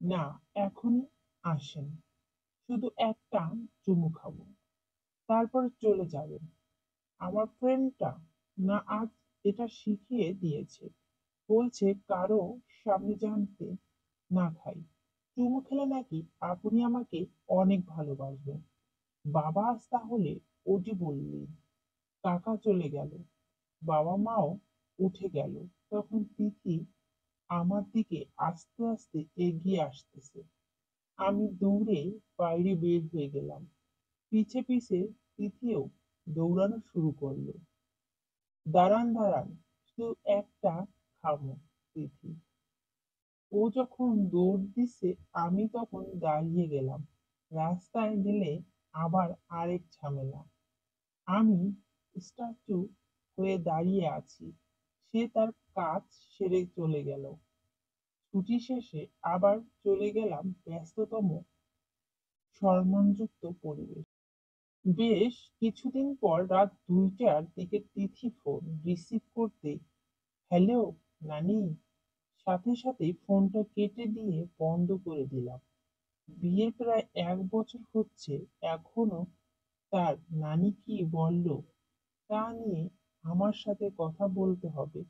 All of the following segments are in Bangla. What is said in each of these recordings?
না, এখনই আসেন। শুধু একটা চুমু খাবো। তারপর চলে যাবেন। আমার ফ্রেন্ডটা না আজ এটা শিখিয়ে দিয়েছে। বলছে কারো সামনে জানতে না খাই। চুমু খেলে নাকি আপনি আমাকে অনেক ভালোবাসবেন। বাবা আজ তাহলে ওটি বললেন। কাকা চলে গেল। বাবা মাও উঠে গেল। তখন তিথি আমার দিকে আস্তে আস্তে এগিয়ে আসতেছে। আমি দৌড়ে বাইরে বের হয়ে গেলাম। পিছে পিছে তিথিও দৌড়ানো শুরু করলো। দাঁড়ান দাঁড়ান, শুধু একটা খামো। তিথি ও যখন দৌড় দিছে আমি তখন দাঁড়িয়ে গেলাম। রাস্তায় গেলে আবার আরেক ঝামেলা। আমি স্ট্যাচু হয়ে দাঁড়িয়ে আছি। সে তার কাজ সেরে চলে গেল। ছুটি শেষে আবার চলে গেলাম ব্যস্ততম সম্মানযুক্ত পরিবেশ। বেশ কিছুদিন পর রাত ২টার দিকে তিথি ফোন রিসিভ করতেই, হ্যালো নানি। সাথে সাথে ফোনটা কেটে দিয়ে বন্ধ করে দিলাম। বিয়ের প্রায় ১ বছর হচ্ছে, এখনো তার নানি কি বলল তা নিয়ে আমার সাথে কথা বলতে হবে।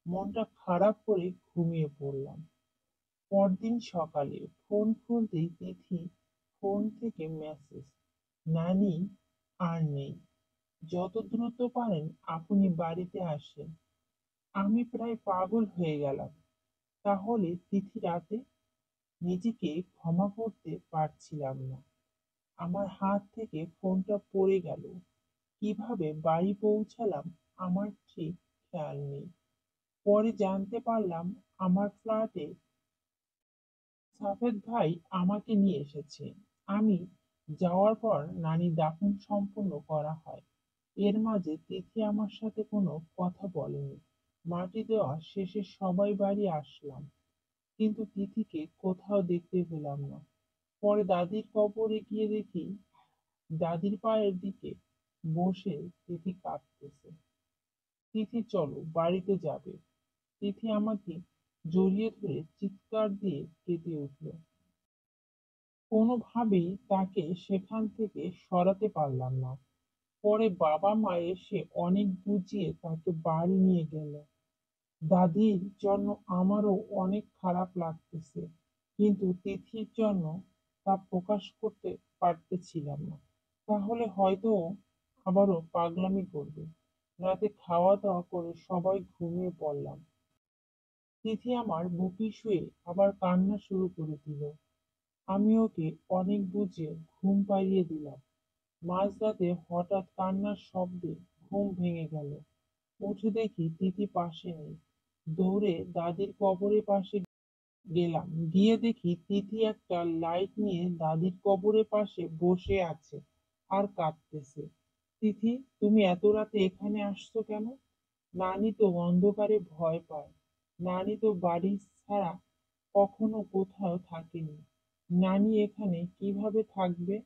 মনটা খারাপ করে ঘুমিয়ে পড়লাম। পরদিন সকালে ফোন খুলতেই তিথি ফোন থেকে মেসেজ, নানি আর নেই। যত দ্রুত পারেন আপনি বাড়িতে আসেন। আমি প্রায় পাগল হয়ে গেলাম। তাহলে তিথি রাতে নিজেকে ক্ষমা করতে পারছিলাম না। আমার হাত থেকে ফোনটা পড়ে গেল। কিভাবে বাড়ি পৌঁছালাম আমার ঠিক খেয়াল নেই। পরে জানতে পারলাম আমার ফ্ল্যাটে সাফেদ ভাই আমাকে নিয়ে এসেছে। আমি যাওয়ার পর নানি দাফন সম্পন্ন করা হয়। এর মাঝে তিথি আমার সাথে কোনো কথা বলেনি। মাটি দেওয়া শেষে সবাই বাড়ি আসলাম, কিন্তু তিথিকে কোথাও দেখতে পেলাম না। পরে দাদির কবরে গিয়ে দেখি দাদির পায়ের দিকে বসে তিথি কাঁদতেছে। তিথি চলো বাড়িতে যাবে। তিথি আমাকে জড়িয়ে ধরে চিৎকার দিয়ে কেঁদে উঠল। কোনোভাবেই তাকে সেখান থেকে সরাতে পারলাম না। পরে বাবা মা এসে অনেক বুঝিয়ে তাকে বাড়ি নিয়ে গেল। দাদির জন্য আমারও অনেক খারাপ লাগতেছে, কিন্তু তিথির জন্য তা প্রকাশ করতে পারতেছিলাম না। তাহলে হয়তো ও আবারও পাগলামি করবে। রাতে খাওয়া দাওয়া করে সবাই ঘুমিয়ে পড়লাম। তিথি আমার বুকে শুয়ে আবার কান্না শুরু করে দিল। আমি ওকে অনেক বুঝিয়ে ঘুম পাড়িয়ে দিলাম। মাঝরাতে হঠাৎ কান্নার শব্দে ঘুম ভেঙে গেল। উঠে দেখি তিথি পাশে নেই। দৌড়ে দাদির কবরের পাশে গেলাম। গিয়ে দেখি তিথি একটা লাইট নিয়ে দাদির কবরের পাশে বসে আছে আর কাঁদতেছে। তিথি, তুমি এত রাতে এখানে আসছো কেন? নানি তো অন্ধকারে ভয় পায়। নানি তো বাড়ি ছাড়া কখনো কোথাও থাকেনি। নানি এখানে কিভাবে থাকবে?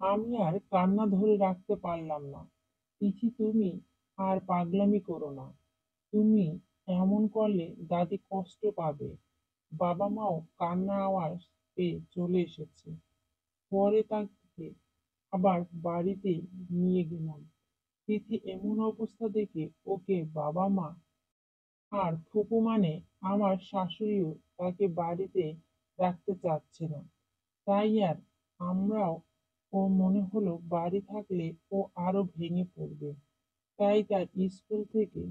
আমি আর কান্না ধরে রাখতে পারলাম না। তিথি, তুমি আর পাগলামি করো না। তুমি এমন করলে দাদি কষ্ট পাবে। বাবা মাও কান্না আওয়াজ পেয়ে চলে এসেছে। পরে তাকে আবার বাড়িতে নিয়ে গেলাম। তিথি এমন অবস্থা দেখে ওকে বাবা মা আর ফুপু মানে আমার শাশুড়িও তাকে বাড়িতে রাখতে চাচ্ছে না। তাই আর আমরাও, ও মনে হলো বাড়ি থাকলে ও আরো ভেঙে পড়বে। তাই তার স্কুল থেকে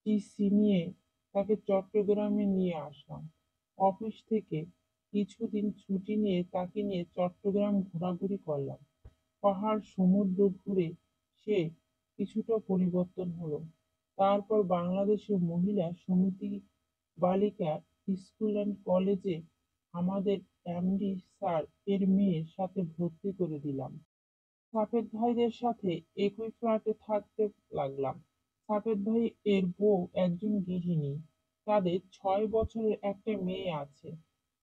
টিসি নিয়ে তাকে চট্টগ্রামে নিয়ে আসলাম। অফিস থেকে কিছুদিন ছুটি নিয়ে তাকে নিয়ে চট্টগ্রাম ঘোরাঘুরি করলাম। পাহাড় সমুদ্র ঘুরে সে কিছুটা পরিবর্তন হলো। তারপর বাংলাদেশের মহিলা সমিতি বালিকা স্কুল অ্যান্ড কলেজে আমাদের এমডি স্যার এর মেয়ের সাথে ভর্তি করে দিলাম। সাফেদ ভাইদের সাথে একই ফ্ল্যাটে থাকতে লাগলাম। সাফেদ ভাই এর বউ একজন গৃহিণী। তাদের ৬ বছরের একটা মেয়ে আছে।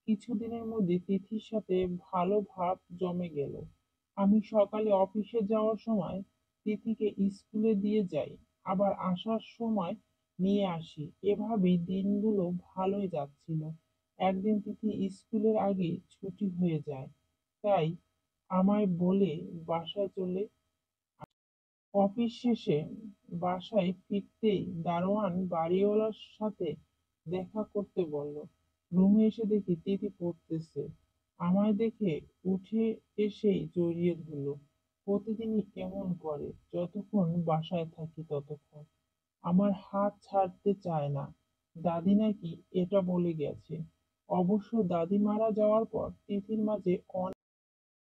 কিছুদিনের মধ্যে তিথির সাথে ভালো ভাব জমে গেল। আমি সকালে অফিসে যাওয়ার সময় তিথিকে স্কুলে দিয়ে যাই, আবার আসার সময় নিয়ে আসি। এভাবেই দিনগুলো ভালোই যাচ্ছিল। একদিন তিথি স্কুলের আগে ছুটি হয়ে যায়, তাই আমায় বলে বাসায় চলে। অফিস শেষে বাসায় ফিরতেই দারোয়ান বাড়িওয়ালার সাথে দেখা করতে বলল। রুমে এসে দেখি তিথি পড়তেছে। আমায় দেখে উঠে এসেই জড়িয়ে ধরল। প্রতিদিনই কেমন করে, যতক্ষণ বাসায় থাকি ততক্ষণ। আমার হাত ছাড়তে চায় না। দাদি নাকি এটা বলে গেছে। অবশ্য দাদি মারা যাওয়ার পর তিথির মাঝে অনেক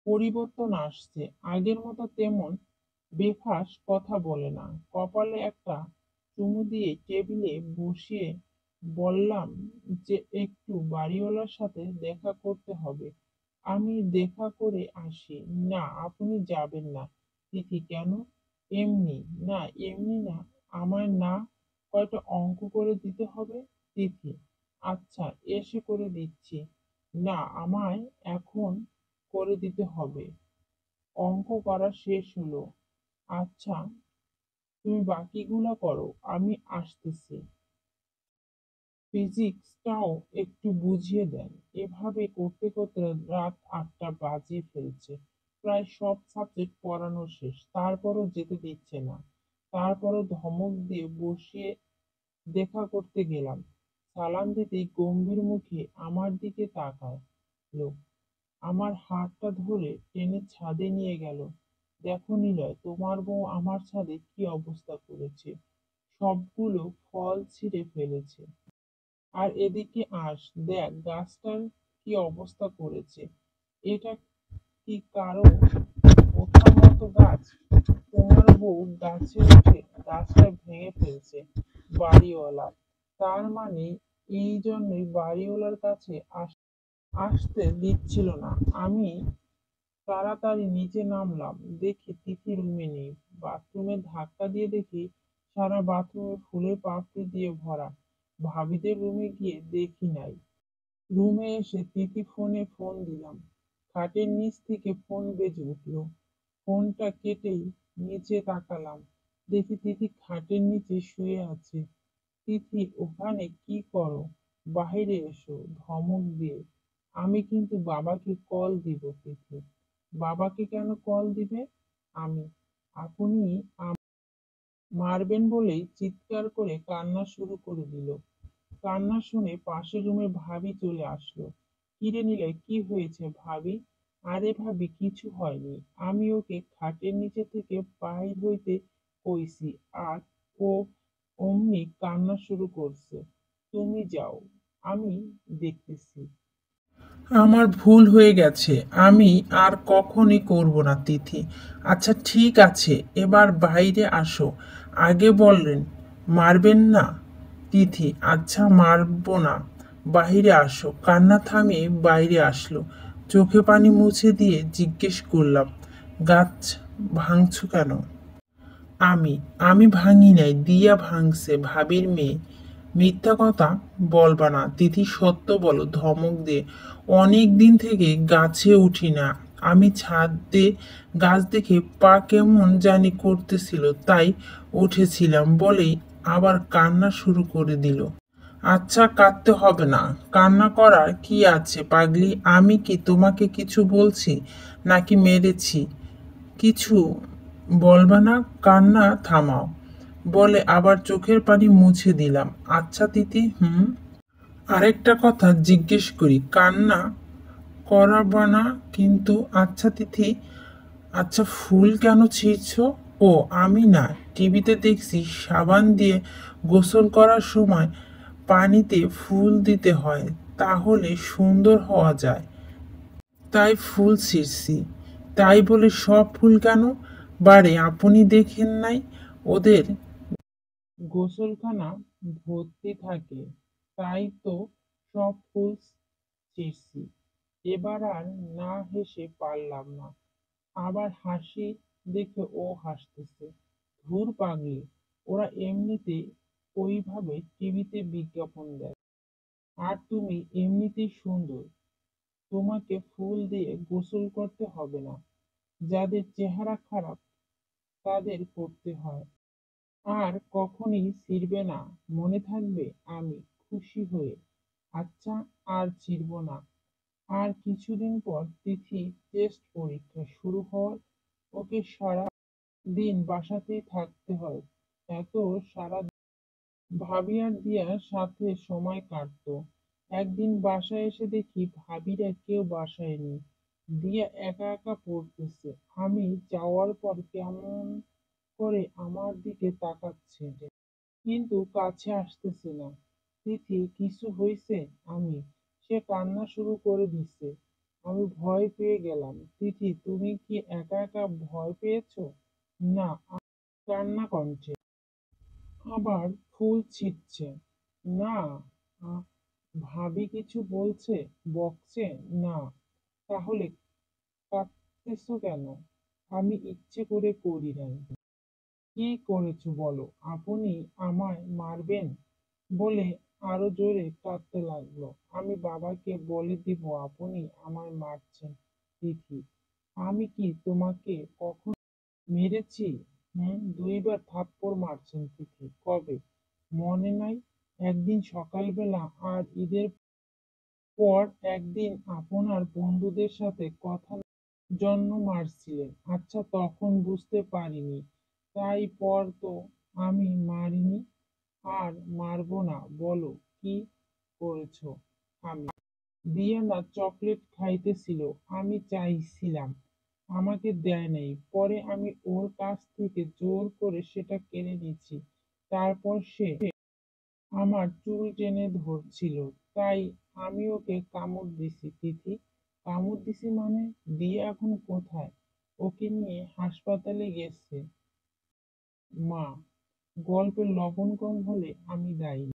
পরিবর্তন আসছে। আগের মতো তেমন বেফাঁস কথা বলে না। কপালে একটা চুমু দিয়ে টেবিলে বসিয়ে বললাম যে একটু বাড়িওয়ালার সাথে দেখা করতে হবে। আমি দেখা করে আসি। না, আপনি যাবেন না। তিথি, কেন? এমনি। না, এমনি না। আমায় না কয়টা অঙ্ক করে দিতে হবে। তিথি, আচ্ছা, এসে করে দিচ্ছি। না, আমায় এখন করে দিতে হবে। অঙ্ক করা শেষ হলো। আচ্ছা, তুমি বাকিগুলো করো, আমি আসতেছি। ফিজিক্সটাও একটু বুঝিয়ে দেন। এভাবে করতে করতে রাত ৮টা বাজিয়ে ফেলছে। প্রায় সব সাবজেক্ট পড়ানো শেষ, তারপরও যেতে দিচ্ছে না। তারপরও ধমক দিয়ে বসিয়ে দেখা করতে গেলাম। সালাম দিতেই গম্ভীর মুখে আমার দিকে তাকায় লোক। আমার হাতটা ধরে টেনে ছাদে নিয়ে গেল। দেখো নিলয়, তোমার বউ আমার ছাদে কি অবস্থা করেছে। সবগুলো ফল ছিঁড়ে ফেলেছে। আর এদিকে আস, দেখ গাছটার কি অবস্থা করেছে। এটা কি কারো ওঠার মতো গাছ? তোমার বউ গাছে উঠে গাছটা ভেঙে ফেলছে বাড়িওয়ালা। তার মানে এই জন্যই বাড়িওয়ালার কাছে আসতে দিচ্ছিল না। আমি তাড়াতাড়ি নিচে নামলাম, দেখি তিথি রুমে নেই। বাথরুমে ধাক্কা দিয়ে দেখি সারা বাথরুমে ফুলের পাপড়ি দিয়ে ভরা। ভাবিদের রুমে গিয়ে দেখি নাই। রুমে এসে তিথি ফোনে ফোন দিলাম। খাটের নিচ থেকে ফোন বেজে উঠল। ফোনটা কেটেই নিচে তাকালাম, দেখি তিথি খাটের নিচে শুয়ে আছে। তিথি, ওখানে কি করো? বাহিরে এসো, ধমক দিয়ে। আমি কিন্তু বাবাকে কল দিব। তিথি, বাবাকে কেন কল দিবে? আমি, আপনি মারবেন বলেই চিৎকার করে কান্না শুরু করে দিল। কান্না শুনে পাশের রুমে ভাবি চলে আসলো। কিরে নিলয়, কি হয়েছে ভাবি? আরে ভাবি, কিছু হয়নি। আমি ওকে খাটের নিচে থেকে বাহির হইতে কইছি, আর ও অমনি কান্না শুরু করছে। তুমি যাও, আমি দেখতেছি। আমার ভুল হয়ে গেছে, আমি আর কখনই করব না। তিথি, আচ্ছা ঠিক আছে, এবার বাইরে আসো। আগে বললেন মারবেন না। তিথি, আচ্ছা মারবো না, বাহিরে আসো। কান্না থামিয়ে বাইরে আসলো। চোখে পানি মুছে দিয়ে জিজ্ঞেস করলাম, গাছ ভাঙছো কেন? আমি আমি ভাঙি নাই, দিয়া ভাঙছে ভাবির মেয়ে। মিথ্যা কথা বলবা না। তিথি, সত্য বলো, ধমক দিয়ে। অনেক দিন থেকে গাছে উঠি না। আমি ছাদে গাছ দেখে পা কেমন জানি করতেছিল, তাই উঠেছিলাম বলেই আবার কান্না শুরু করে দিল। আচ্ছা কাঁদতে হবে না, কান্না করার কি আছে পাগলি। আমি কি তোমাকে কিছু বলছি নাকি মেরেছি? কিছু বলবা না, কান্না থামাও। বলে আবার চোখের পানি মুছে দিলাম। আচ্ছা তিথি, হুম, আরেকটা কথা জিজ্ঞেস করি, কান্না করাবা না কিন্তু? আচ্ছা তিথি, আচ্ছা ফুল কেন ছিঁড়ছো? ও আমি না, টিভিতে দেখছি সাবান দিয়ে গোসল করার সময় পানিতে ফুল দিতে হয়, তাহলে সুন্দর হওয়া যায়, তাই ফুল ছিঁড়ছি। তাই বলে সব ফুল কেন? বারে আপনি দেখেন নাই ওদের গোসলখানা ভর্তি থাকে, তাই তো সব ফুল ছিঁড়ছি। এবার আর না হেসে পারলাম না। আবার হাসি দেখে ও হাসতেছে। ধুর পাগলি, ওরা এমনিতেই ওইভাবে টিভিতে বিজ্ঞাপন দেয়। আর তুমি এমনিতেই সুন্দর, তোমাকে ফুল দিয়ে গোসল করতে হবে না। যাদের চেহারা খারাপ তাদের করতে হয়। আর কখনই ছিড়বে না, মনে থাকবে। আমি খুশি হয়ে আচ্ছা, আর চিড়ব না। আর কিছুদিন পর তিথি টেস্ট পরীক্ষা শুরু হওয়ার ওকে সারা দিন বাসাতেই থাকতে হয়। এত সারা ভাবি আর দিয়ার সাথে সময় কাটতো। একদিন বাসায় এসে দেখি ভাবিরা কেউ বাসায় নেই। দিয়া একা একা পড়তেছে। আমি যাওয়ার পর কেমন করে আমার দিকে তাকাচ্ছে, কিন্তু কাছে আসতেছে না। তিথি, কিছু হইছে? আমি। সে কান্না শুরু করে দিছে। আমি ভয় পেয়ে গেলাম। তিথি, তুমি কি একা একা ভয় পেয়েছো? না। কান্না কণ্ঠে। আবার ফুল ছিটছে। না। আ- ভাবি কিছু বলছে? বকছে? না। তাহলে কাঁদতেছো কেন? আমি ইচ্ছে করে করি নাই। কি করেছো বলো? আপনি আমায় মারবেন? বলে আরো জোরে কাঁদতে লাগলো। আমি বাবাকে বলে দিব আপনি আমায় মারছেন। তিথি, আমি কি তোমাকে কখন মেরেছি? দুইবার থাপ্পড় মারছেন তিথি। কবে? মনে নাই? একদিন সকালবেলা আর ঈদের পর একদিন আপনার বন্ধুদের সাথে কথা জন্য মারছিলেন। আচ্ছা, তখন বুঝতে পারিনি, তাই পর তো আমি মারিনি আর মারবো না। বলো কি করেছো? আমি। দিয়ানা চকলেট খাইতেছিল, আমি চাইছিলাম, আমাকে দেয় নাই। পরে আমি ওর কাছ থেকে জোর করে সেটা কেড়ে নিয়েছি। তারপর সে আমার চুল টেনে ধরছিল, তাই আমি ওকে কামড় দিছি। তিথি, কামড় দিছি মানে? দিয়া এখন কোথায়? ওকে নিয়ে হাসপাতালে গেছে। মা। গল্পের লবণ কম হলে আমি দায়ী।